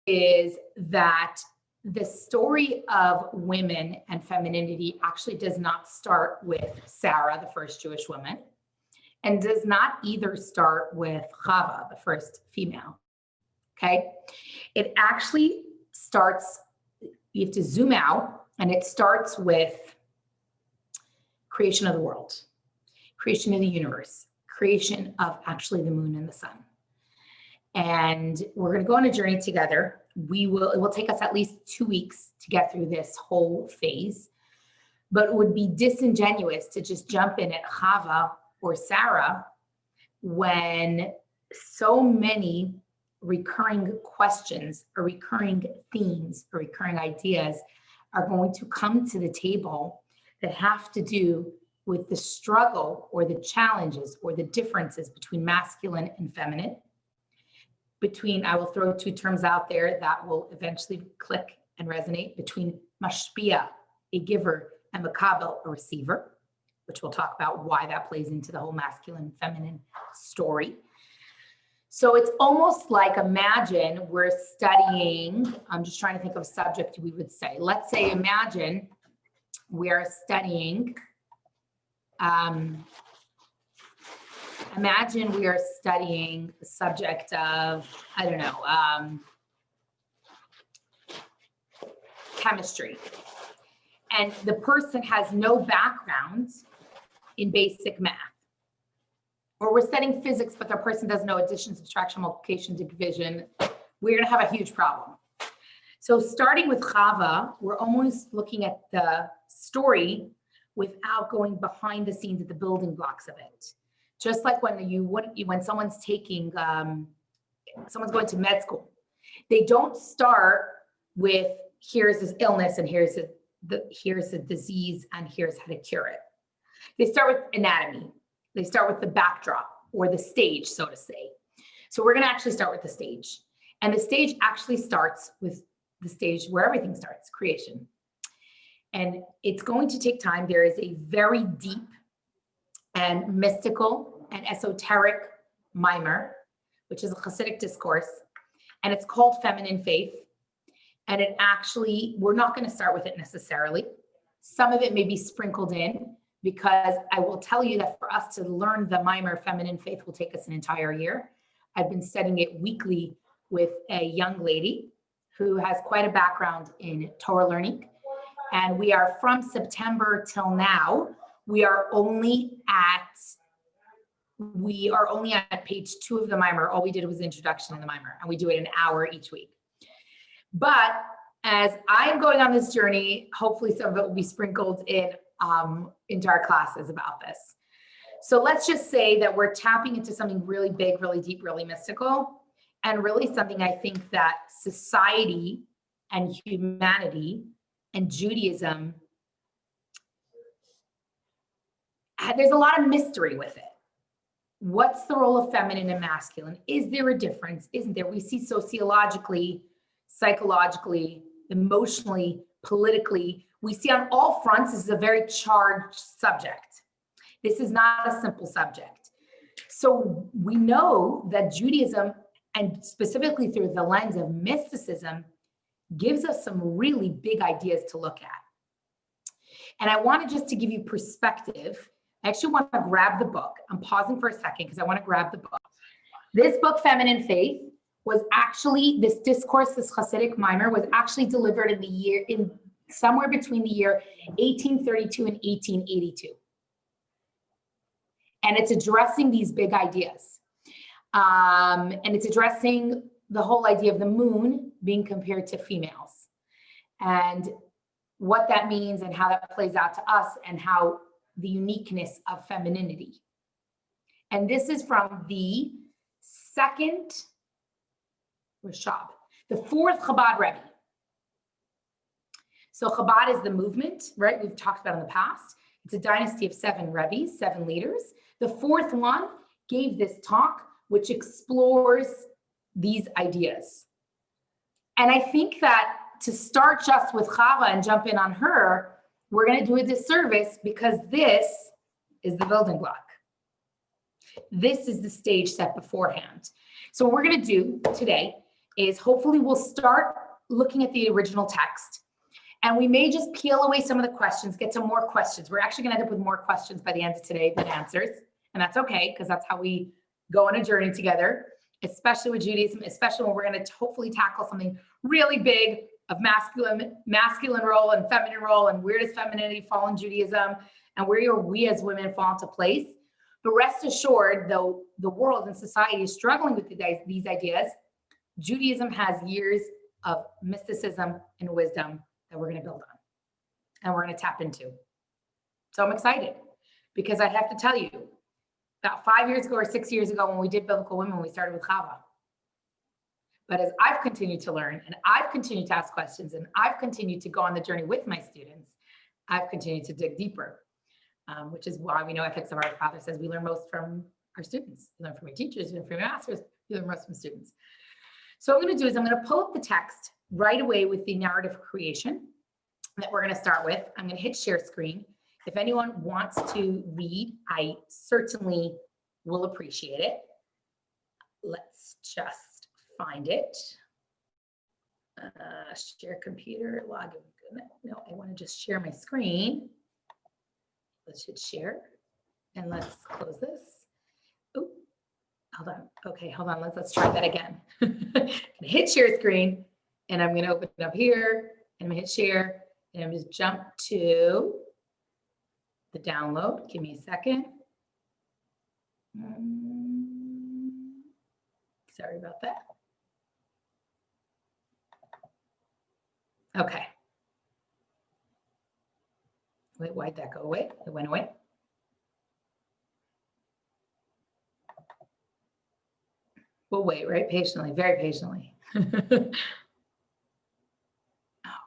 is that the story of women and femininity actually does not start with Sarah, the first Jewish woman, and does not either start with Chava, the first female. Okay? It actually starts, you have to zoom out, and it starts with creation of the world, creation of the universe, creation of actually the moon and the sun. And we're going to go on a journey together. It will take us at least 2 weeks to get through this whole phase, but it would be disingenuous to just jump in at Chava or Sarah when so many recurring questions or recurring themes or recurring ideas are going to come to the table that have to do with the struggle or the challenges or the differences between masculine and feminine. I will throw 2 terms out there that will eventually click and resonate, between mashpia, a giver, and makabel, a receiver, which we'll talk about why that plays into the whole masculine feminine story. So it's almost like, imagine we're studying, I'm just trying to think of a subject we would say. Let's say, imagine we are studying, the subject of, I don't know, chemistry. And the person has no background in basic math. Or we're studying physics, but the person doesn't know addition, subtraction, multiplication, division. We're gonna have a huge problem. So starting with Chava, we're almost looking at the story without going behind the scenes at the building blocks of it. Just like when someone's taking, someone's going to med school, they don't start with, here's this illness and here's a disease and here's how to cure it. They start with anatomy. They start with the backdrop or the stage, so to say. So we're gonna actually start with the stage. And the stage actually starts with the stage where everything starts, creation. And it's going to take time. There is a very deep and mystical and esoteric mimer, which is a Hasidic discourse, and it's called Feminine Faith. And it actually, we're not going to start with it necessarily. Some of it may be sprinkled in, because I will tell you that for us to learn the mimer Feminine Faith will take us an entire year. I've been studying it weekly with a young lady who has quite a background in Torah learning. And we are, from September till now, we are only at page 2 of the mimer. All we did was introduction in the mimer, and we do it an hour each week. But as I'm going on this journey, hopefully some of it will be sprinkled in into our classes about this. So let's just say that we're tapping into something really big, really deep, really mystical, and really something I think that society and humanity and Judaism, there's a lot of mystery with it. What's the role of feminine and masculine? Is there a difference? Isn't there? We see sociologically, psychologically, emotionally, politically, we see on all fronts this is a very charged subject. This is not a simple subject. So we know that Judaism, and specifically through the lens of mysticism, gives us some really big ideas to look at. And I wanted just to give you perspective. I actually want to grab the book. I'm pausing for a second because I want to grab the book. This book, Feminine Faith, was actually, this discourse, this Hasidic mimer, was actually delivered in somewhere between the year 1832 and 1882. And it's addressing these big ideas. And it's addressing the whole idea of the moon being compared to females, and what that means and how that plays out to us, and how the uniqueness of femininity. And this is from the fourth Chabad Rebbe. So Chabad is the movement, right? We've talked about in the past. It's a dynasty of 7 Rebbe's, 7 leaders. The 4th one gave this talk, which explores these ideas. And I think that to start just with Chava and jump in on her, we're going to do a disservice, because this is the building block. This is the stage set beforehand. So what we're going to do today is hopefully we'll start looking at the original text, and we may just peel away some of the questions, get to more questions. We're actually gonna end up with more questions by the end of today than answers, and that's okay, because that's how we go on a journey together, especially with Judaism, especially when we're gonna hopefully tackle something really big of masculine role and feminine role, and where does femininity fall in Judaism, and where we as women fall into place. But rest assured, though the world and society is struggling with these ideas, Judaism has years of mysticism and wisdom that we're going to build on and we're going to tap into. So I'm excited, because I have to tell you, about 5 years ago or 6 years ago, when we did Biblical Women, we started with Chava. But as I've continued to learn, and I've continued to ask questions, and I've continued to go on the journey with my students, I've continued to dig deeper, which is why we know Ethics of Our Father says we learn most from our students. You learn from your teachers, you learn from your masters, you learn most from students. So what I'm going to do is I'm going to pull up the text right away with the narrative of creation that we're going to start with. I'm going to hit share screen. If anyone wants to read, I certainly will appreciate it. Let's just find it. Share computer, login. No, I want to just share my screen. Let's hit share and let's close this. Oh, hold on. Okay, hold on. Let's try that again. Hit share screen, and I'm going to open it up here, and I'm going to hit share, and I'm just jump to the download. Give me a second. Sorry about that. Okay. Wait, why'd that go away? It went away. We'll wait, right? Patiently, very patiently. Oh,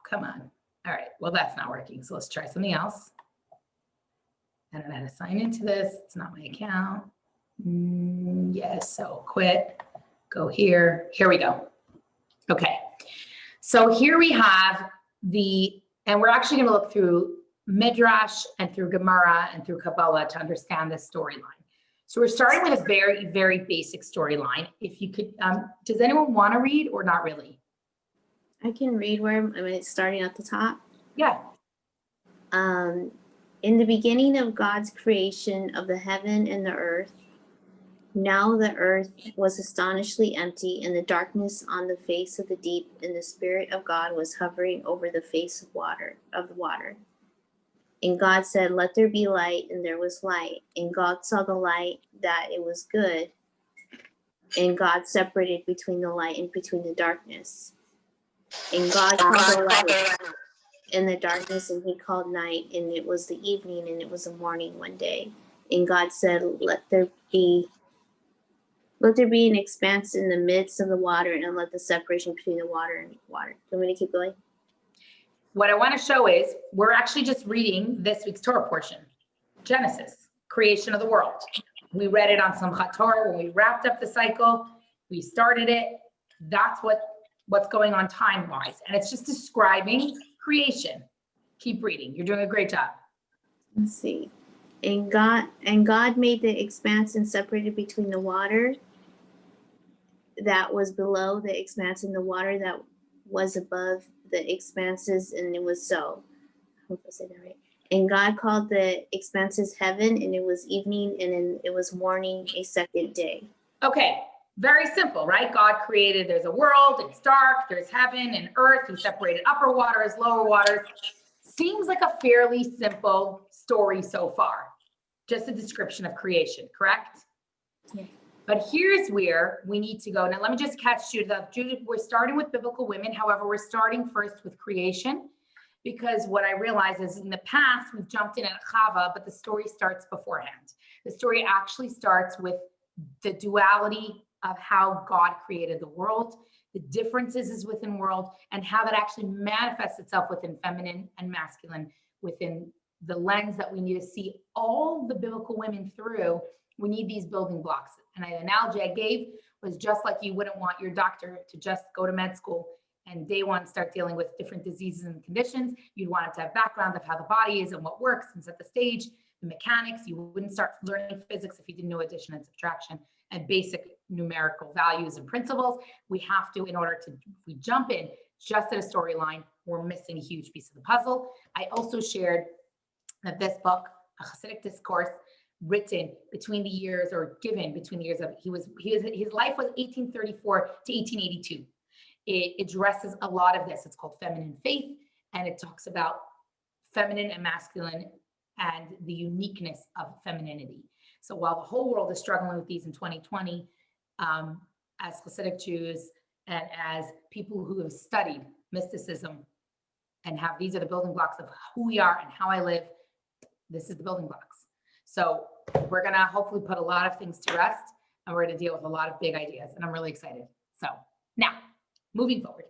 come on. All right, well, that's not working. So let's try something else. I don't know how to sign into this. It's not my account. Yes, so quit. Go here. Here we go. Okay. So here we have and we're actually going to look through Midrash and through Gemara and through Kabbalah to understand this storyline. So we're starting with a very, very basic storyline. If you could, does anyone want to read or not really? I can read where I'm starting at the top. Yeah. In the beginning of God's creation of the heaven and the earth, now the earth was astonishingly empty, and the darkness on the face of the deep, and the Spirit of God was hovering over the face of the water. And God said, "Let there be light," and there was light. And God saw the light, that it was good. And God separated between the light and between the darkness. And God called the light and the darkness, and he called night, and it was the evening, and it was the morning one day. And God said, let there be an expanse in the midst of the water, and let the separation between the water and water. Do you want me to keep going? What I want to show is we're actually just reading this week's Torah portion, Genesis, creation of the world. We read it on Simchat Torah when we wrapped up the cycle. We started it. That's what's going on time-wise, and it's just describing creation. Keep reading. You're doing a great job. Let's see. And God made the expanse and separated between the water that was below the expanse and the water that was above the expanses, and it was so. I hope I said that right. And God called the expanses heaven, and it was evening, and then it was morning, a second day. Okay, very simple, right? God created, there's a world, it's dark, there's heaven and earth. He separated upper waters, lower waters. Seems like a fairly simple story so far. Just a description of creation, correct? Yeah. But here's where we need to go. Now, let me just catch Judith up. Judith, we're starting with biblical women. However, we're starting first with creation, because what I realize is in the past, we've jumped in at Chava, but the story starts beforehand. The story actually starts with the duality of how God created the world, the differences within world, and how that actually manifests itself within feminine and masculine, within the lens that we need to see all the biblical women through. We need these building blocks. And the analogy I gave was just like you wouldn't want your doctor to just go to med school and day one start dealing with different diseases and conditions. You'd want it to have background of how the body is and what works and set the stage, the mechanics. You wouldn't start learning physics if you didn't know addition and subtraction and basic numerical values and principles. We have to, in order to, if we jump in just at a storyline, we're missing a huge piece of the puzzle. I also shared that this book, a Hasidic discourse, written between the years, or given between the years of, his life was 1834 to 1882. It addresses a lot of this. It's called Feminine Faith, and it talks about feminine and masculine and the uniqueness of femininity. So while the whole world is struggling with these in 2020, as Hasidic Jews and as people who have studied mysticism and have, these are the building blocks of who we are and how I live, this is the building blocks. So we're gonna hopefully put a lot of things to rest, and we're gonna deal with a lot of big ideas, and I'm really excited. So now, moving forward,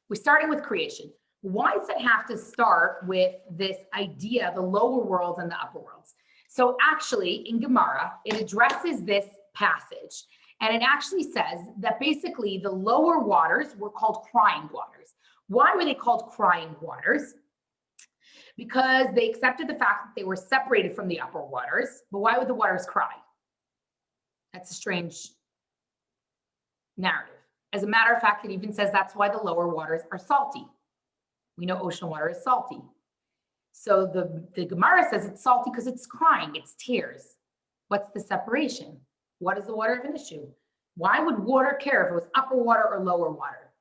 we're starting with creation. Why does it have to start with this idea, the lower worlds and the upper worlds? So actually in Gemara, it addresses this passage, and it actually says that basically the lower waters were called crying waters. Why were they called crying waters? Because they accepted the fact that they were separated from the upper waters, but why would the waters cry? That's a strange narrative. As a matter of fact, it even says that's why the lower waters are salty. We know ocean water is salty. So the Gemara says it's salty because it's crying, it's tears. What's the separation? What is the water of an issue? Why would water care if it was upper water or lower water?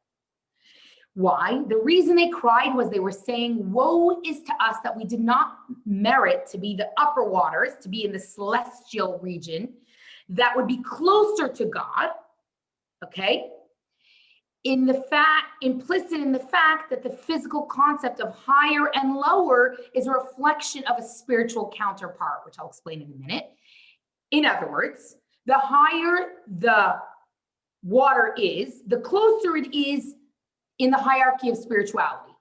Why? The reason they cried was they were saying, woe is to us that we did not merit to be the upper waters, to be in the celestial region that would be closer to God, okay? In the fact, implicit in the fact that the physical concept of higher and lower is a reflection of a spiritual counterpart, which I'll explain in a minute. In other words, the higher the water is, the closer it is in the hierarchy of spirituality.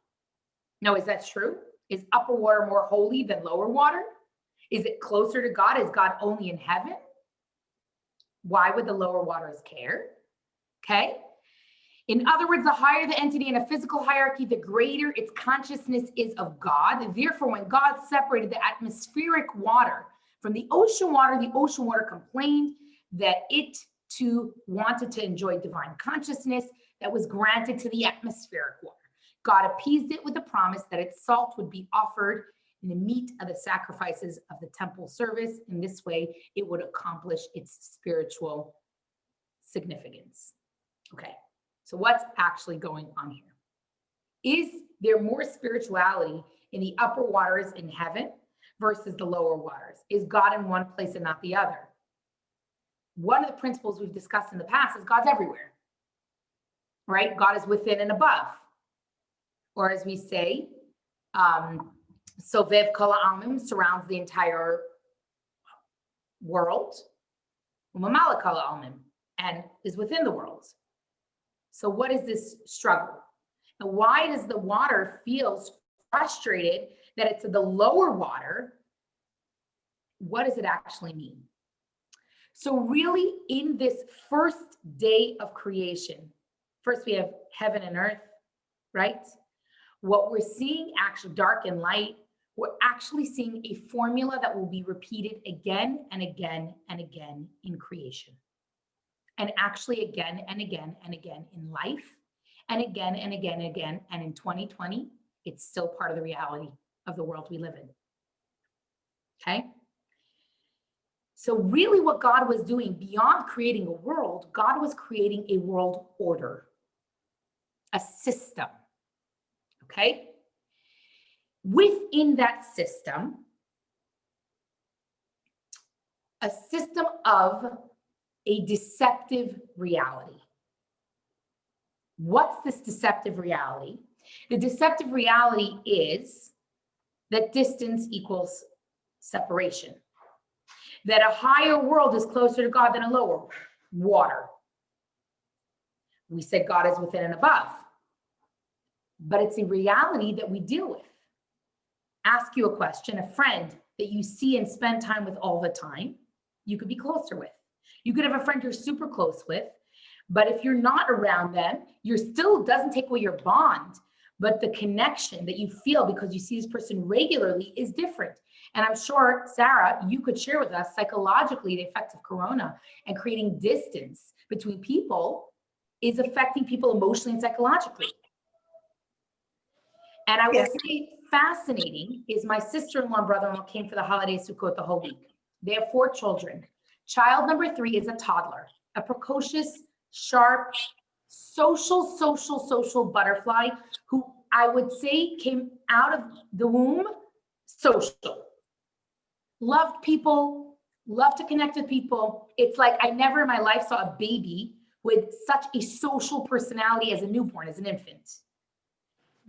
Now, is that true? Is upper water more holy than lower water? Is it closer to God? Is God only in heaven? Why would the lower waters care? Okay. In other words, the higher the entity in a physical hierarchy, the greater its consciousness is of God. Therefore, when God separated the atmospheric water from the ocean water complained that it too wanted to enjoy divine consciousness that was granted to the atmospheric water. God appeased it with the promise that its salt would be offered in the meat of the sacrifices of the temple service. In this way, it would accomplish its spiritual significance. Okay. So what's actually going on here? Is there more spirituality in the upper waters in heaven versus the lower waters? Is God in one place and not the other? One of the principles we've discussed in the past is God's everywhere, right? God is within and above. Or as we say, Sovev Kol Ha'amim, surrounds the entire world, Umamala Kol Ha'amim, and is within the world. So what is this struggle? And why does the water feel frustrated that it's the lower water? What does it actually mean? So really, in this first day of creation, first we have heaven and earth, right? What we're seeing, actually dark and light, we're actually seeing a formula that will be repeated again and again and again in creation. And actually again and again and again in life, and again and again and again. And in 2020, it's still part of the reality of the world we live in. Okay? So really what God was doing beyond creating a world, God was creating a world order, a system. Okay? Within that system, a system of a deceptive reality. What's this deceptive reality? The deceptive reality is that distance equals separation. That a higher world is closer to God than a lower water. We said God is within and above, but it's a reality that we deal with. Ask you a question, a friend that you see and spend time with all the time, you could be closer with. You could have a friend you're super close with, but if you're not around them, you're still, doesn't take away your bond, but the connection that you feel because you see this person regularly is different. And I'm sure, Sarah, you could share with us psychologically the effects of Corona and creating distance between people is affecting people emotionally and psychologically. And I will say fascinating is my sister-in-law and brother-in-law came for the holiday Sukkot the whole week. They have 4 children. Child number 3 is a toddler, a precocious, sharp, social butterfly who I would say came out of the womb social. Loved people, loved to connect with people. It's like I never in my life saw a baby with such a social personality as a newborn, as an infant.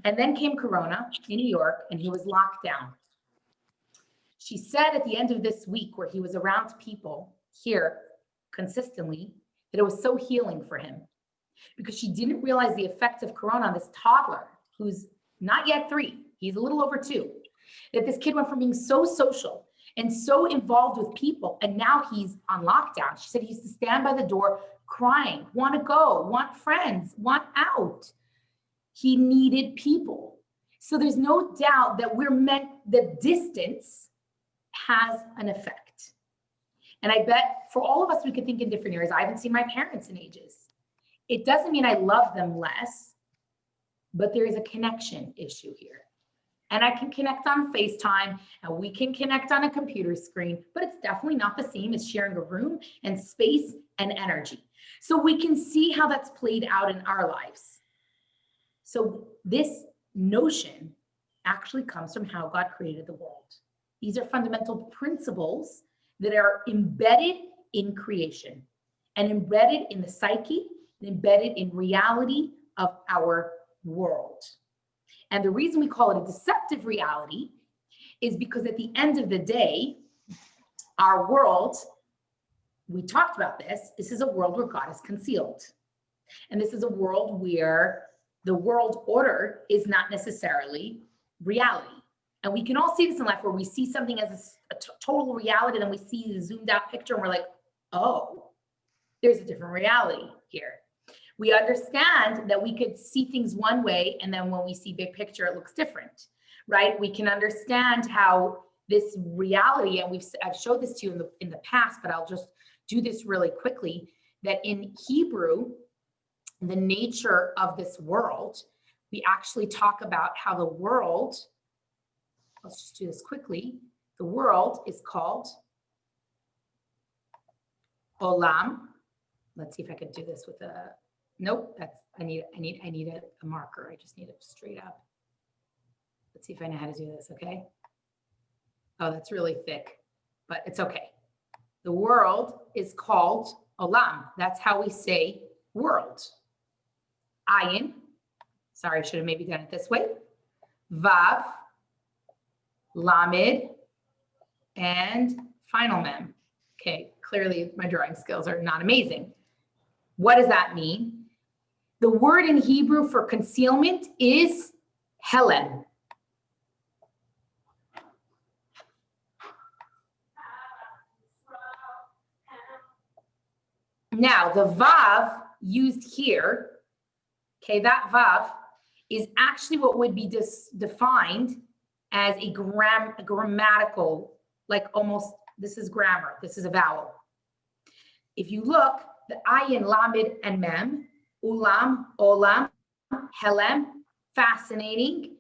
And then came Corona in New York and he was locked down. She said at the end of this week where he was around people here consistently that it was so healing for him because she didn't realize the effects of Corona on this toddler who's not yet 3, he's a little over 2, that this kid went from being so social and so involved with people and now he's on lockdown. She said he used to stand by the door crying, want to go, want friends, want out. He needed people. So there's no doubt that the distance has an effect. And I bet for all of us, we could think in different areas. I haven't seen my parents in ages. It doesn't mean I love them less, but there is a connection issue here. And I can connect on FaceTime and we can connect on a computer screen, but it's definitely not the same as sharing a room and space and energy. So we can see how that's played out in our lives. So this notion actually comes from how God created the world. These are fundamental principles that are embedded in creation and embedded in the psyche and embedded in reality of our world. And the reason we call it a deceptive reality is because at the end of the day, our world, we talked about this is a world where God is concealed. And this is a world where the world order is not necessarily reality. And we can all see this in life where we see something as a total reality, then we see the zoomed out picture and we're like, oh, there's a different reality here. We understand that we could see things one way and then when we see big picture, it looks different, right? We can understand how this reality, and I've showed this to you in the past, but I'll just do this really quickly, that in Hebrew, the nature of this world, we actually talk about how the world, let's just do this quickly. The world is called Olam. Let's see if I could do this with a, nope, I need a marker. I just need it straight up. Let's see if I know how to do this, okay? Oh, that's really thick, but it's okay. The world is called Olam. That's how we say world. Ayin, sorry, I should have maybe done it this way. Vav, Lamed, and final mem. Okay, clearly my drawing skills are not amazing. What does that mean? The word in Hebrew for concealment is Helen. Now, the Vav used here, okay, that Vav is actually what would be defined as a grammatical, like almost, this is grammar, this is a vowel. If you look, the ayin, lamed, and mem, ulam, olam, helem, fascinating.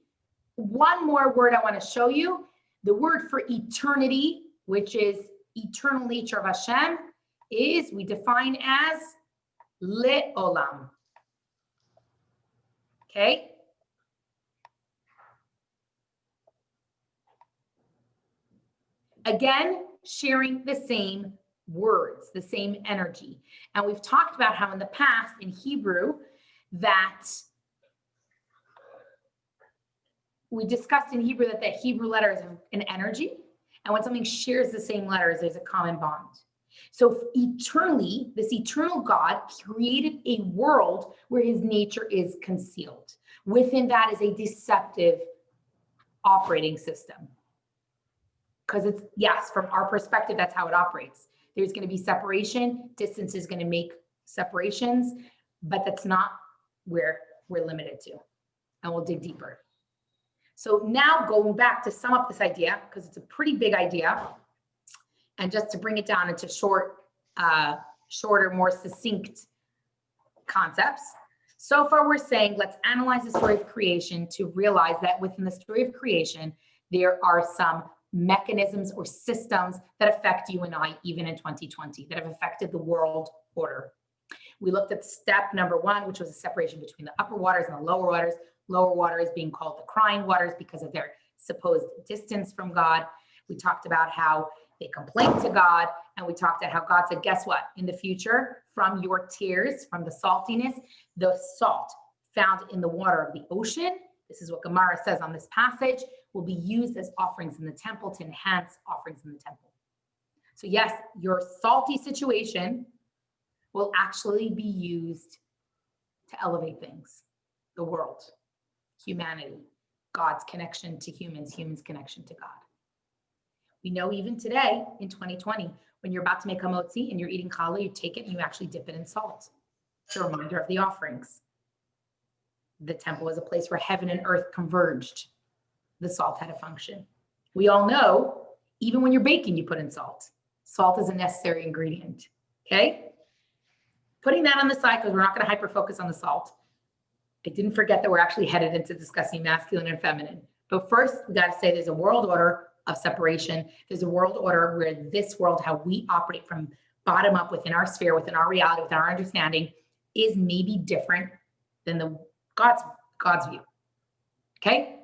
One more word I want to show you, the word for eternity, which is eternal nature of Hashem, is we define as le'olam. Okay? Again, sharing the same words, the same energy. And we've talked about how in the past in Hebrew that we discussed in Hebrew that the Hebrew letter is an energy. And when something shares the same letters, there's a common bond. So eternally, this eternal God created a world where his nature is concealed. Within that is a deceptive operating system. Because it's, yes, from our perspective, that's how it operates. There's going to be separation. Distance is going to make separations, but that's not where we're limited to. And we'll dig deeper. So now going back to sum up this idea, because it's a pretty big idea, and just to bring it down into shorter, more succinct concepts. So far, we're saying, let's analyze the story of creation to realize that within the story of creation, there are some mechanisms or systems that affect you and I, even in 2020, that have affected the world order. We looked at step number 1, which was a separation between the upper waters and the lower waters. Lower waters being called the crying waters because of their supposed distance from God. We talked about how they complained to God, and we talked about how God said, guess what? In the future, from your tears, from the saltiness, the salt found in the water of the ocean, this is what Gemara says on this passage, will be used as offerings in the temple to enhance offerings in the temple. So yes, your salty situation will actually be used to elevate things, the world, humanity, God's connection to humans, humans' connection to God. We know even today in 2020, when you're about to make a motzi and you're eating challah, you take it and you actually dip it in salt. It's a reminder of the offerings. The temple was a place where heaven and earth converged. The salt had a function. We all know, even when you're baking, you put in salt. Salt is a necessary ingredient, okay? Putting that on the side, because we're not going to hyper-focus on the salt. I didn't forget that we're actually headed into discussing masculine and feminine. But first, we got to say there's a world order of separation. There's a world order where this world, how we operate from bottom up within our sphere, within our reality, within our understanding, is maybe different than the God's view. Okay?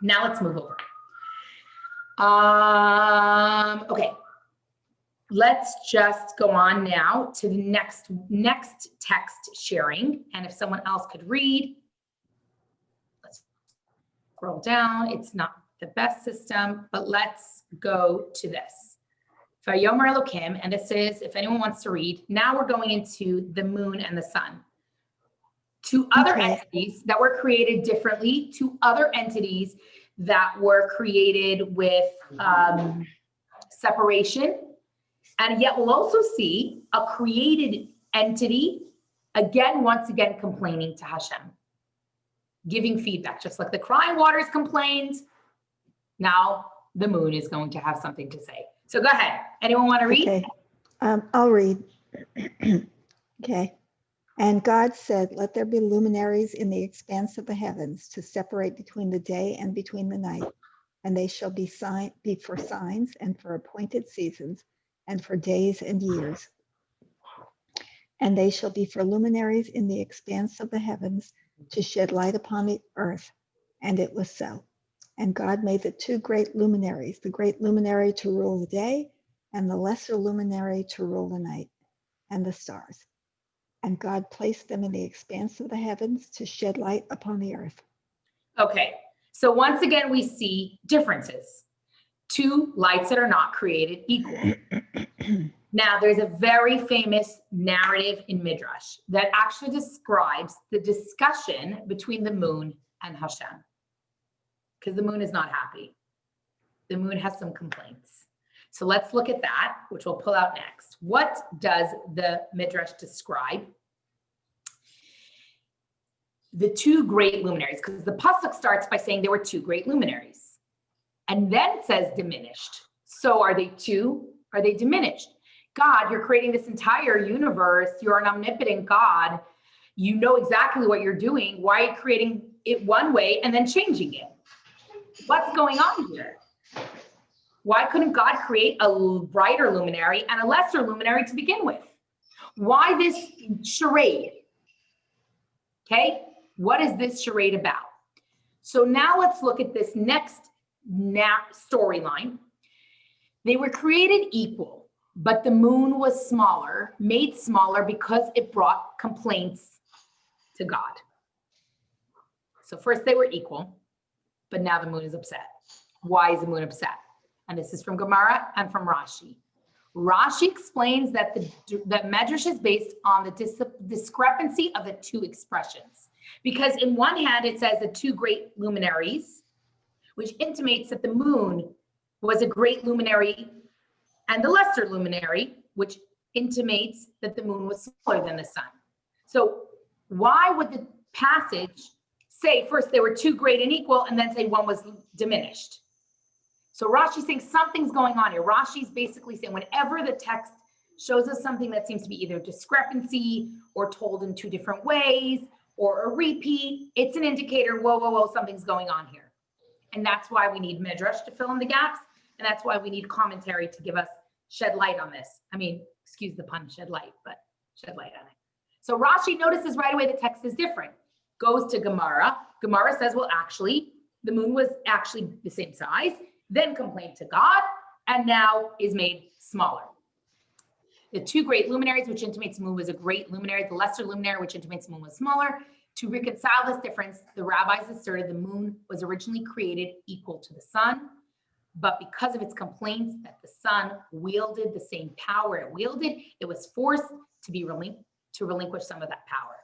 Now let's move over. Okay. Let's just go on now to the next text sharing. And if someone else could read, let's scroll down. It's not the best system, but let's go to this. Vayomer Elokim, and this is, if anyone wants to read, now we're going into the moon and the sun. Two other entities that were created differently, two other entities that were created with separation. And yet we'll also see a created entity, once again, complaining to Hashem, giving feedback, just like the crying waters complained. Now the moon is going to have something to say. So go ahead. Anyone want to read? Okay, I'll read. Okay. And God said, let there be luminaries in the expanse of the heavens to separate between the day and between the night. And they shall be for signs and for appointed seasons and for days and years. And they shall be for luminaries in the expanse of the heavens to shed light upon the earth. And it was so. And God made the two great luminaries, the great luminary to rule the day and the lesser luminary to rule the night, and the stars. And God placed them in the expanse of the heavens to shed light upon the earth. Okay, so once again, we see differences. Two lights that are not created equal. Now, there's a very famous narrative in Midrash that actually describes the discussion between the moon and Hashem. Because the moon is not happy. The moon has some complaints. So let's look at that, which we'll pull out next. What does the Midrash describe? The two great luminaries, because the pasuk starts by saying there were two great luminaries. And then it says diminished. So are they two? Are they diminished? God, you're creating this entire universe. You're an omnipotent God. You know exactly what you're doing. Why are you creating it one way and then changing it? What's going on here? Why couldn't God create a brighter luminary and a lesser luminary to begin with? Why this charade? Okay, what is this charade about? So now let's look at this next storyline. They were created equal, but the moon was smaller, made smaller because it brought complaints to God. So first they were equal, but now the moon is upset. Why is the moon upset? And this is from Gemara and from Rashi. Rashi explains that that Medrash is based on the discrepancy of the two expressions. Because in one hand, it says the two great luminaries, which intimates that the moon was a great luminary and the lesser luminary, which intimates that the moon was smaller than the sun. So why would the passage say first they were two great and equal and then say one was diminished? So Rashi's saying something's going on here. Rashi's basically saying whenever the text shows us something that seems to be either discrepancy or told in two different ways or a repeat, it's an indicator, whoa, whoa, whoa, something's going on here. And that's why we need midrash to fill in the gaps. And that's why we need commentary to give us shed light on this. I mean, excuse the pun, shed light, but shed light on it. So Rashi notices right away the text is different. Goes to Gemara. Gemara says, well, actually, the moon was actually the same size, then complained to God, and now is made smaller. The two great luminaries, which intimates the moon was a great luminary, the lesser luminary, which intimates the moon was smaller. To reconcile this difference, the rabbis asserted the moon was originally created equal to the sun, but because of its complaints that the sun wielded the same power it wielded, it was forced to relinquish some of that power.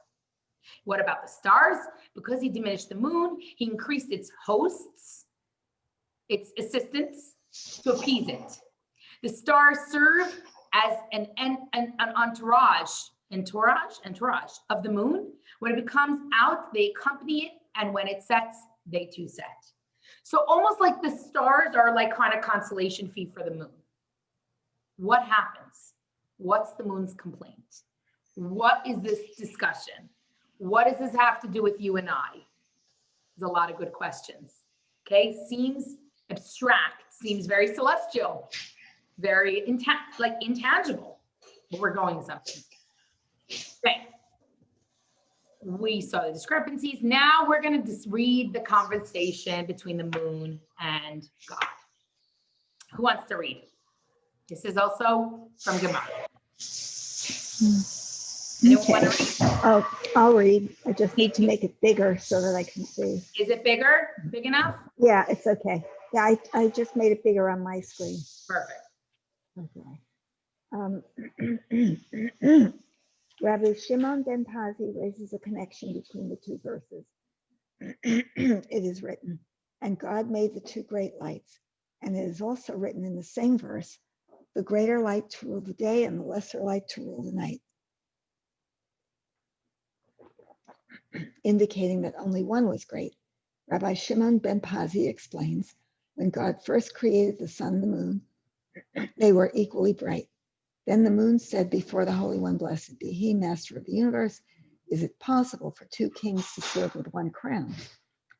What about the stars? Because he diminished the moon, he increased its hosts, its assistants, to appease it. The stars serve as an entourage of the moon. When it becomes out, they accompany it, and when it sets, they too set. So almost like the stars are like kind of consolation fee for the moon. What happens? What's the moon's complaint? What is this discussion? What does this have to do with you and I? There's a lot of good questions. Okay, seems abstract, seems very celestial, very intangible, but we're going to something. Okay. We saw the discrepancies. Now we're going to just read the conversation between the moon and God. Who wants to read? This is also from Gemara. Anyone want to read? Oh, I'll read. I just need to make it bigger so that I can see. Is it bigger? Big enough? Yeah, it's okay. Yeah, I just made it bigger on my screen. Perfect. Okay. Rabbi Shimon ben Pazi raises a connection between the two verses. It is written, and God made the two great lights. And it is also written in the same verse, the greater light to rule the day and the lesser light to rule the night. Indicating that only one was great. Rabbi Shimon ben Pazi explains, when God first created the sun and the moon, they were equally bright. Then the moon said before the Holy One, blessed be he, master of the universe, is it possible for two kings to serve with one crown?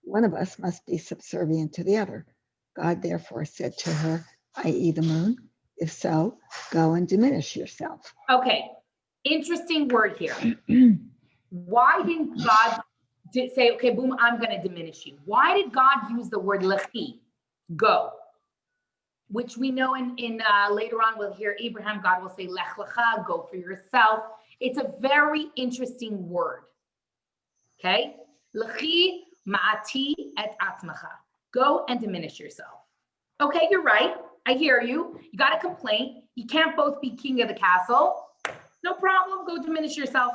One of us must be subservient to the other. God therefore said to her, i.e. the moon, if so, go and diminish yourself. Okay, interesting word here. Why didn't God say, okay, boom, I'm going to diminish you? Why did God use the word lechi, go? Which we know in later on, we'll hear Abraham, God will say, lech lecha, go for yourself. It's a very interesting word. Okay? Lechi ma'ati et atmacha. Go and diminish yourself. Okay, you're right. I hear you. You got a complaint. You can't both be king of the castle. No problem. Go diminish yourself.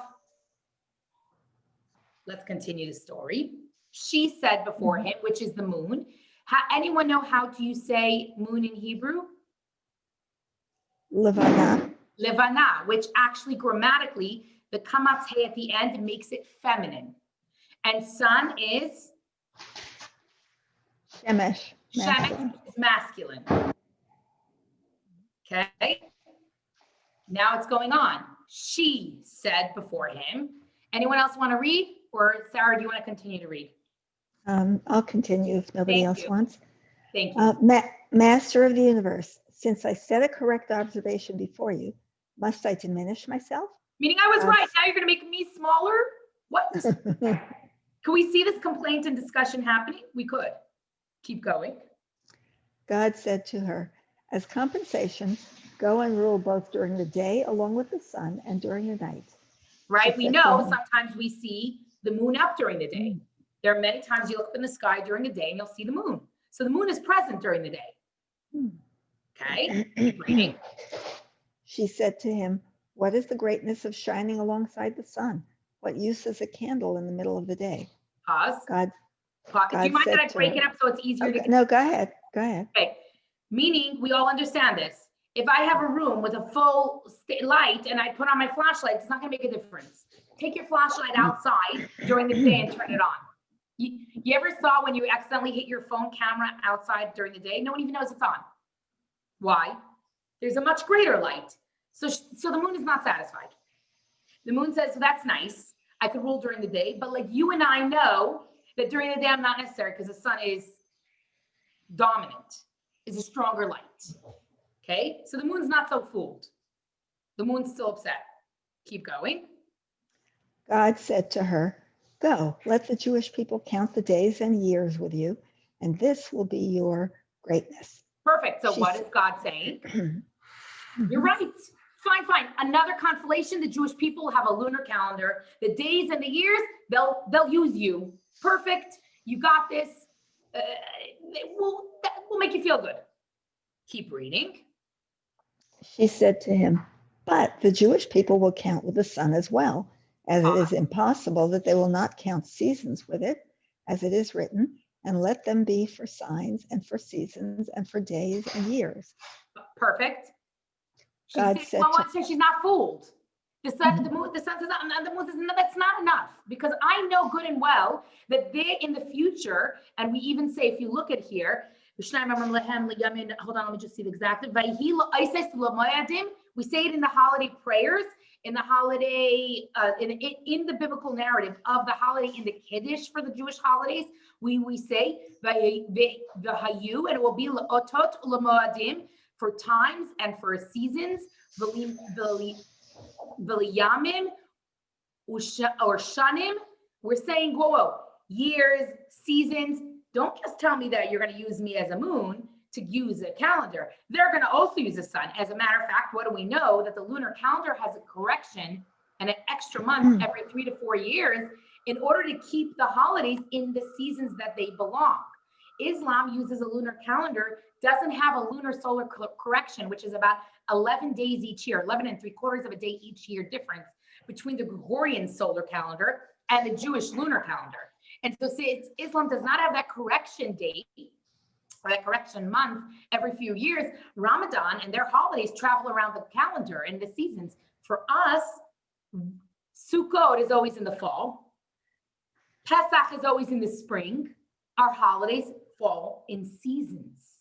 Let's continue the story. She said before him, which is the moon. Anyone know how do you say moon in Hebrew? Levana. Levana, which actually grammatically, the kamatz hey at the end makes it feminine. And sun is? Shemesh. Shemesh is masculine. Okay. Now it's going on. She said before him. Anyone else want to read? Or Sarah, do you want to continue to read? I'll continue if nobody else wants. Thank you. Master of the universe, since I set a correct observation before you, must I diminish myself? Meaning I was right. Now you're going to make me smaller? What? Can we see this complaint and discussion happening? We could. Keep going. God said to her, as compensation, go and rule both during the day along with the sun and during the night. Right? We know sometimes we see the moon up during the day. There are many times you look up in the sky during the day and you'll see the moon. So the moon is present during the day. Okay. She said to him, what is the greatness of shining alongside the sun? What use is a candle in the middle of the day? Pause. God do you mind that I break it up so it's easier to? No, go ahead. Go ahead. Okay. Meaning we all understand this. If I have a room with a full light and I put on my flashlight, it's not going to make a difference. Take your flashlight outside during the day and turn it on. You ever saw when you accidentally hit your phone camera outside during the day? No one even knows it's on. Why? There's a much greater light. So the moon is not satisfied. The moon says, so that's nice. I could rule during the day, but like you and I know that during the day I'm not necessary because the sun is dominant, is a stronger light. Okay, so the moon's not so fooled. The moon's still upset. Keep going. God said to her, "Go, let the Jewish people count the days and years with you, and this will be your greatness." Perfect. So She what said- is God saying? You're right. Fine. Another consolation, the Jewish people have a lunar calendar. The days and the years, they'll use you. Perfect. You got this. That will make you feel good. Keep reading. She said to him, "But the Jewish people will count with the sun as well, as it is impossible that they will not count seasons with it, as it is written, and let them be for signs and for seasons and for days and years." Perfect. She God said, said well, to- so she's not fooled. The sun says, the moon says, no, that's not enough, because I know good and well that they in the future, and we even say, if you look at here, hold on, let me just see the exact. We say it in the holiday prayers, in the holiday, in the biblical narrative of the holiday, in the Kiddush for the Jewish holidays, we say, V'hayu, and it will be l'otot u'lemoadim, for times and for seasons, v'liyamim or shanim. We're saying, whoa, years, seasons. Don't just tell me that you're going to use me as a moon to use a calendar. They're going to also use the sun. As a matter of fact, what do we know? That the lunar calendar has a correction and an extra month every 3 to 4 years in order to keep the holidays in the seasons that they belong. Islam uses a lunar calendar, doesn't have a lunar solar correction, which is about 11 days each year, 11 3/4 of a day each year difference between the Gregorian solar calendar and the Jewish lunar calendar. And so since Islam does not have that correction date or that correction month every few years, Ramadan and their holidays travel around the calendar and the seasons. For us, Sukkot is always in the fall. Pesach is always in the spring. Our holidays fall in seasons.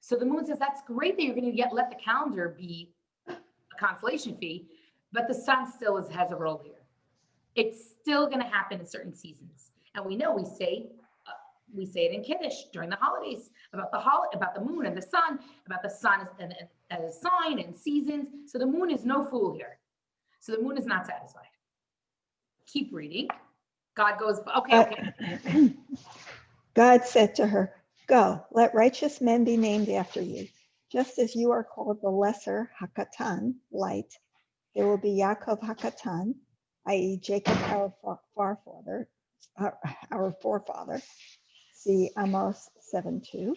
So the moon says, that's great that you're going to let the calendar be a consolation fee, but the sun still has a role here. It's still going to happen in certain seasons. And we know we say it in Kiddush during the holidays about the moon and the sun, about the sun as a sign and seasons. So the moon is no fool here. So the moon is not satisfied. Keep reading. God goes, okay. God said to her, "Go, let righteous men be named after you. Just as you are called the lesser Hakatan, light, there will be Yaakov Hakatan, i.e. Jacob, our forefather. See Amos 7:2.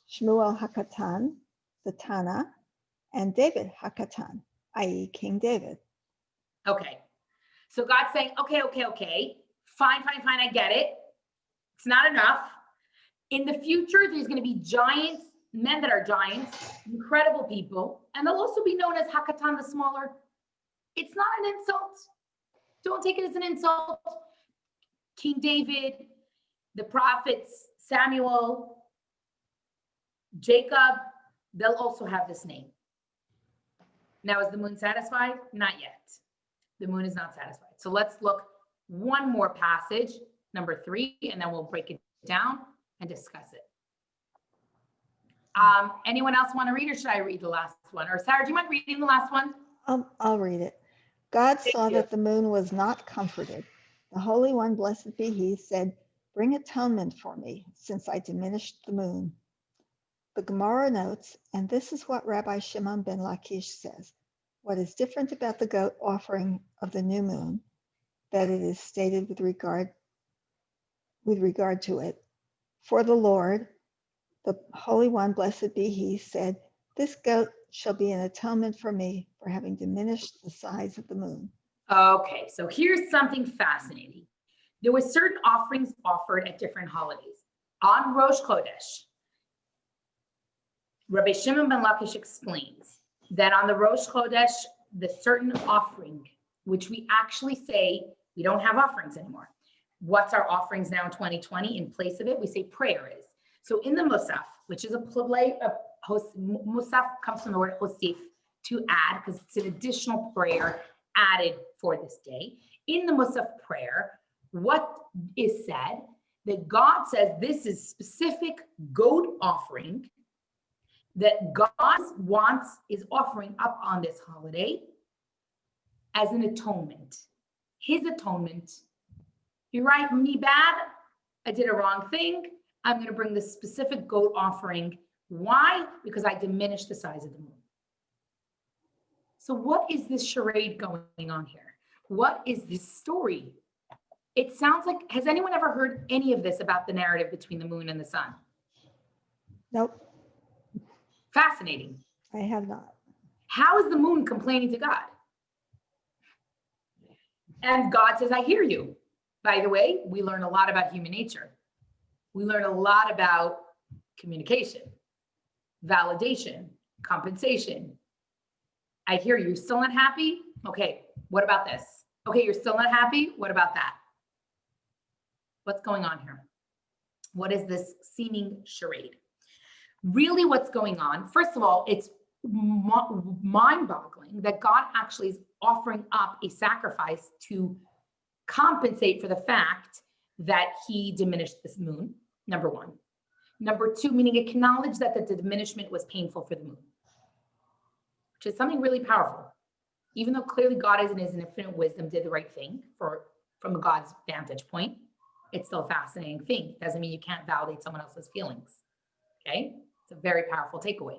Shmuel Hakatan, the Tana, and David Hakatan, i.e. King David." Okay. So God's saying, okay. Fine. I get it. It's not enough. In the future, there's going to be giants, men that are giants, incredible people, and they'll also be known as Hakatan the smaller. It's not an insult. Don't take it as an insult. King David, the prophets, Samuel, Jacob, they'll also have this name. Now, is the moon satisfied? Not yet. The moon is not satisfied. So let's look one more passage, number 3, and then we'll break it down and discuss it. Anyone else want to read, or should I read the last one? Or Sarah, do you mind reading the last one? I'll read it. God saw you. that the moon was not comforted. The Holy One, blessed be he, said, "Bring atonement for me, since I diminished the moon." The Gemara notes, and this is what Rabbi Shimon ben Lakish says, what is different about the goat offering of the new moon, that it is stated with regard to it. For the Lord, the Holy One, blessed be he, said, "This goat shall be an atonement for me for having diminished the size of the moon." Okay, so here's something fascinating. There were certain offerings offered at different holidays. On Rosh Chodesh, Rabbi Shimon ben Lakish explains that on the Rosh Chodesh, the certain offering, which we actually say we don't have offerings anymore. What's our offerings now in 2020? In place of it, we say prayer is. So in the Musaf, which is Musaf comes from the word Hosif, to add, because it's an additional prayer added for this day. In the Musaf prayer, what is said, that God says this is specific goat offering that God is offering up on this holiday as an atonement. His atonement. You're right, me bad. I did a wrong thing. I'm going to bring this specific goat offering. Why? Because I diminished the size of the moon. So what is this charade going on here? What is this story? It sounds like, has anyone ever heard any of this about the narrative between the moon and the sun? Nope, Fascinating. I have not. How is the moon complaining to God? And God says, I hear you. By the way, we learn a lot about human nature. We learn a lot about communication, validation, compensation. I hear you. You're still not happy? Okay, what about this? Okay, you're still not happy? What about that? What's going on here? What is this seeming charade? Really, what's going on? First of all, it's mind-boggling that God actually is offering up a sacrifice to compensate for the fact that he diminished this moon, number one. Number two, meaning acknowledge that the diminishment was painful for the moon, which is something really powerful. Even though clearly God is in his infinite wisdom did the right thing from God's vantage point, it's still a fascinating thing. Doesn't mean you can't validate someone else's feelings. Okay? It's a very powerful takeaway.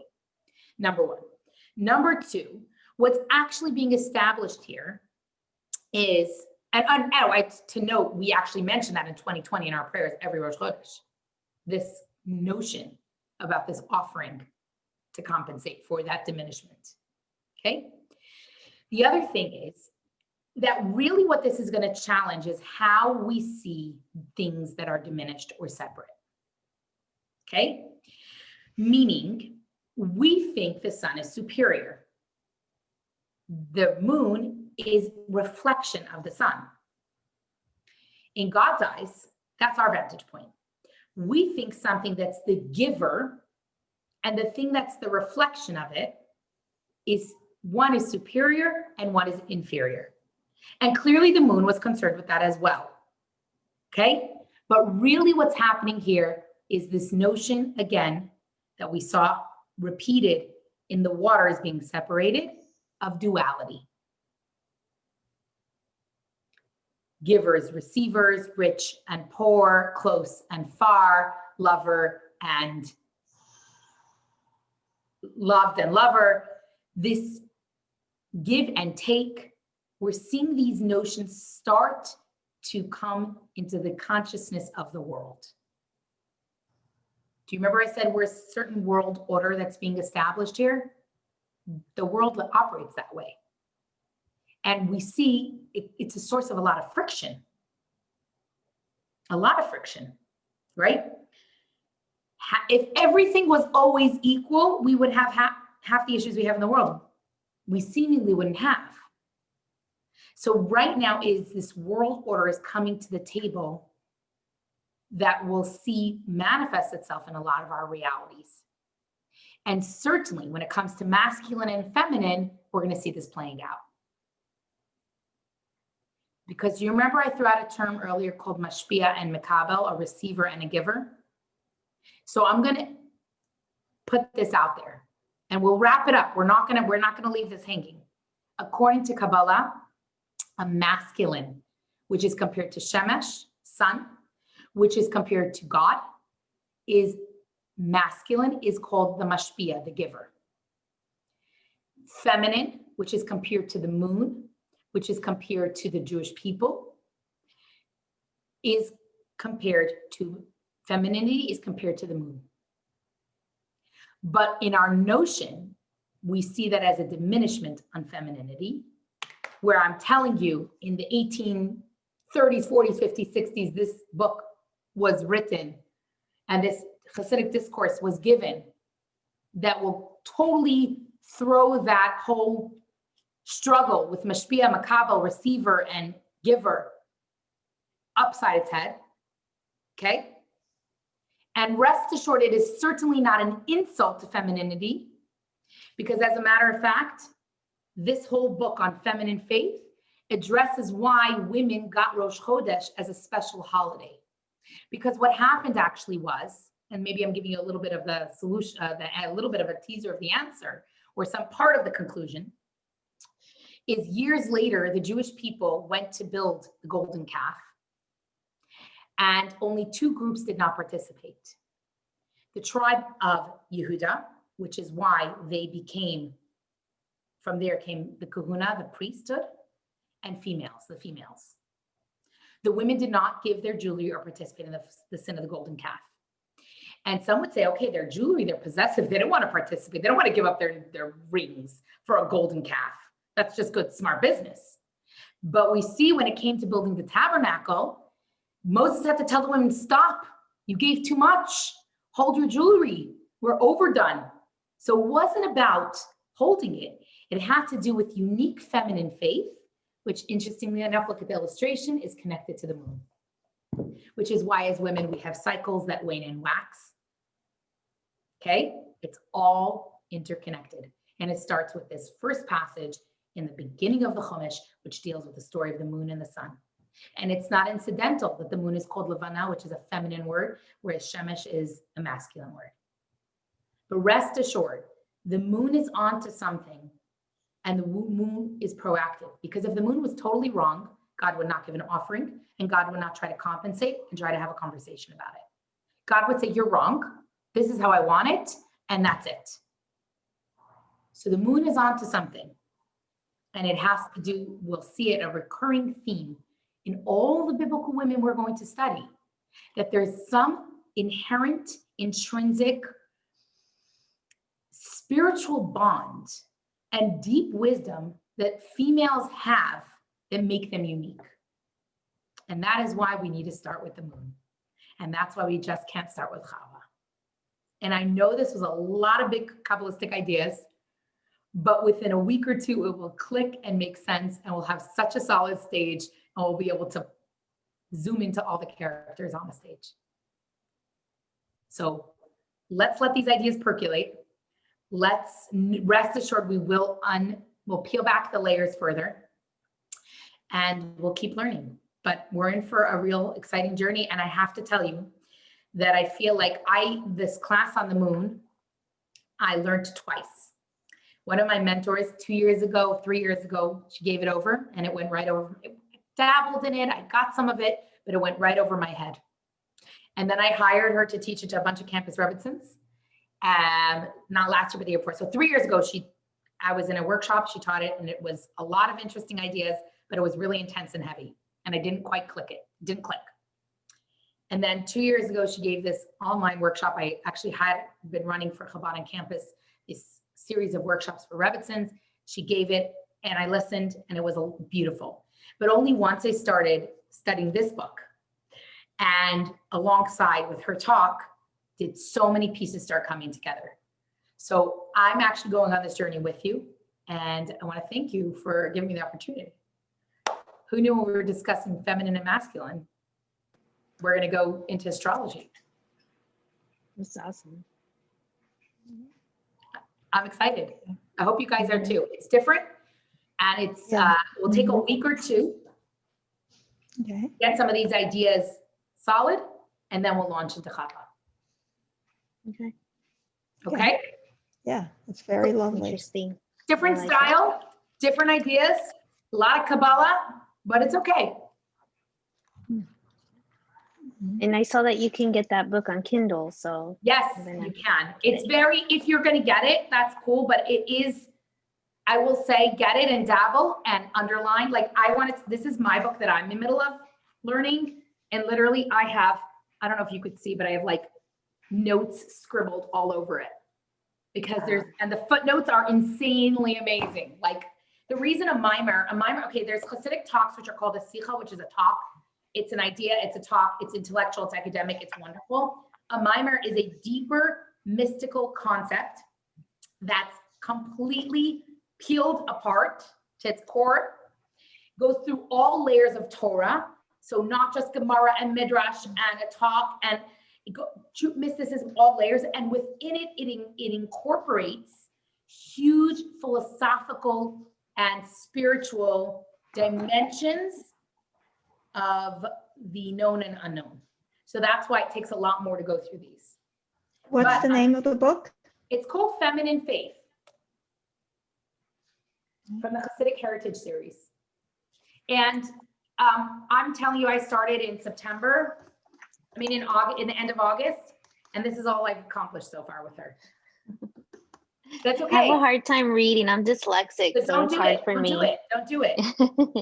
Number one. Number two, what's actually being established here is, to note, we actually mentioned that in 2020 in our prayers every Rosh Chodesh, this notion about this offering to compensate for that diminishment. Okay? The other thing is that really what this is going to challenge is how we see things that are diminished or separate. Okay? Meaning, we think the sun is superior. The moon is reflection of the sun. In God's eyes, that's our vantage point. We think something that's the giver and the thing that's the reflection of it is one is superior and one is inferior. And clearly the moon was concerned with that as well. Okay? But really what's happening here is this notion, again, that we saw repeated in the waters being separated, of duality. Givers, receivers, rich and poor, close and far, lover and loved and lover. This give and take, we're seeing these notions start to come into the consciousness of the world. Do you remember I said we're a certain world order that's being established here? The world operates that way. And we see it's a source of a lot of friction. A lot of friction, right? If everything was always equal, we would have half the issues we have in the world. We seemingly wouldn't have. So right now is this world order is coming to the table that we'll see manifest itself in a lot of our realities. And certainly when it comes to masculine and feminine, we're going to see this playing out. Because you remember I threw out a term earlier called mashpia and makabel, a receiver and a giver. So I'm going to put this out there and we'll wrap it up. We're not going to leave this hanging. According to Kabbalah, a masculine, which is compared to Shemesh, sun, which is compared to God, is masculine, is called the mashpia, the giver. Feminine, which is compared to the moon, which is compared to the Jewish people, is compared to femininity, is compared to the moon. But in our notion, we see that as a diminishment on femininity, where I'm telling you in the 1830s, 40s, 50s, 60s, this book was written and this Hasidic discourse was given that will totally throw that whole struggle with mashpia, makabel, receiver, and giver upside its head, okay? And rest assured, it is certainly not an insult to femininity, because as a matter of fact, this whole book on feminine faith addresses why women got Rosh Chodesh as a special holiday. Because what happened actually was, and maybe I'm giving you a little bit of the solution, a little bit of a teaser of the answer, or some part of the conclusion, is years later, the Jewish people went to build the golden calf, and only two groups did not participate. The tribe of Yehuda, which is why they became, from there came the kahuna, the priesthood, and the females. The women did not give their jewelry or participate in the sin of the golden calf. And some would say, okay, their jewelry, they're possessive. They don't want to participate. They don't want to give up their rings for a golden calf. That's just good, smart business. But we see when it came to building the tabernacle, Moses had to tell the women, stop. You gave too much. Hold your jewelry. We're overdone. So it wasn't about holding it. It had to do with unique feminine faith, which interestingly enough, look at the illustration, is connected to the moon, which is why as women, we have cycles that wane and wax. Okay, it's all interconnected. And it starts with this first passage in the beginning of the Chumash, which deals with the story of the moon and the sun. And it's not incidental that the moon is called Levana, which is a feminine word, whereas Shemesh is a masculine word. But rest assured, the moon is onto something, and the moon is proactive. Because if the moon was totally wrong, God would not give an offering, and God would not try to compensate and try to have a conversation about it. God would say, you're wrong. This is how I want it, and that's it. So the moon is onto something, and it has to do, we'll see it, a recurring theme in all the biblical women we're going to study, that there's some inherent, intrinsic, spiritual bond and deep wisdom that females have that make them unique. And that is why we need to start with the moon. And that's why we just can't start with Chava. And I know this was a lot of big Kabbalistic ideas, but within a week or two, it will click and make sense, and we'll have such a solid stage, and we'll be able to zoom into all the characters on the stage. So let's let these ideas percolate. Let's rest assured we'll peel back the layers further, and we'll keep learning. But we're in for a real exciting journey. And I have to tell you that I feel like this class on the moon, I learned twice. One of my mentors 2 years ago, 3 years ago, she gave it over, and it went right over. I dabbled in it. I got some of it, but it went right over my head. And then I hired her to teach it to a bunch of campus Rebbitzins. Not last year, but the year before. So 3 years ago, I was in a workshop, she taught it, and it was a lot of interesting ideas, but it was really intense and heavy. And I didn't quite click it. It didn't click. And then 2 years ago, she gave this online workshop. I actually had been running for Chabad on campus, this series of workshops for Rebbitzins. She gave it, and I listened, and it was beautiful. But only once I started studying this book, and alongside with her talk, did so many pieces start coming together. So I'm actually going on this journey with you, and I want to thank you for giving me the opportunity. Who knew when we were discussing feminine and masculine, we're going to go into astrology? That's awesome. I'm excited. I hope you guys are too. It's different, and it's will take a week or two. Okay. Get some of these ideas solid, and then we'll launch into Chava. Okay. Okay? Yeah, it's very lovely. Interesting. Different I like style, different ideas, a lot of Kabbalah, but it's okay. And I saw that you can get that book on Kindle, so. Yes, you can. It's if you're going to get it, that's cool, but it is, I will say, get it and dabble and underline. Like this is my book that I'm in the middle of learning. And literally I don't know if you could see, but I have like notes scribbled all over it because and the footnotes are insanely amazing. Like the reason a mimer, okay, there's Hasidic talks, which are called a sicha, which is a talk. It's an idea, it's a talk, it's intellectual, it's academic, it's wonderful. A mimer is a deeper mystical concept that's completely peeled apart to its core, goes through all layers of Torah. So not just Gemara and Midrash and a talk and mysticism, all layers. And within it, it incorporates huge philosophical and spiritual dimensions of the known and unknown. So that's why it takes a lot more to go through these. What's But the name of the book? It's called Feminine Faith from the Hasidic Heritage series. And I'm telling you, I started in September, in August, in the end of August, and this is all I've accomplished so far with her. That's I okay. have a hard time reading. I'm dyslexic, But so don't it's do hard it. for Don't me. do it. Don't do it.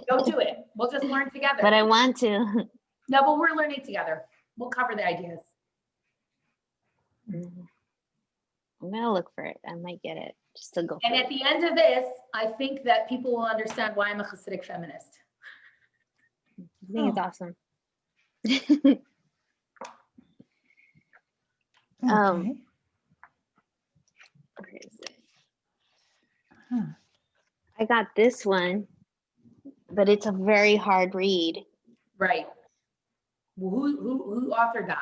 Don't do it. We'll just learn together. But I want to. No, but we're learning together. We'll cover the ideas. I'm gonna look for it. I might get it just to go. And for at it. the end of this, I think that people will understand why I'm a Hasidic feminist. I think it's awesome. Okay. Where is it? Huh. I got this one, but it's a very hard read. Right. Well, who authored that?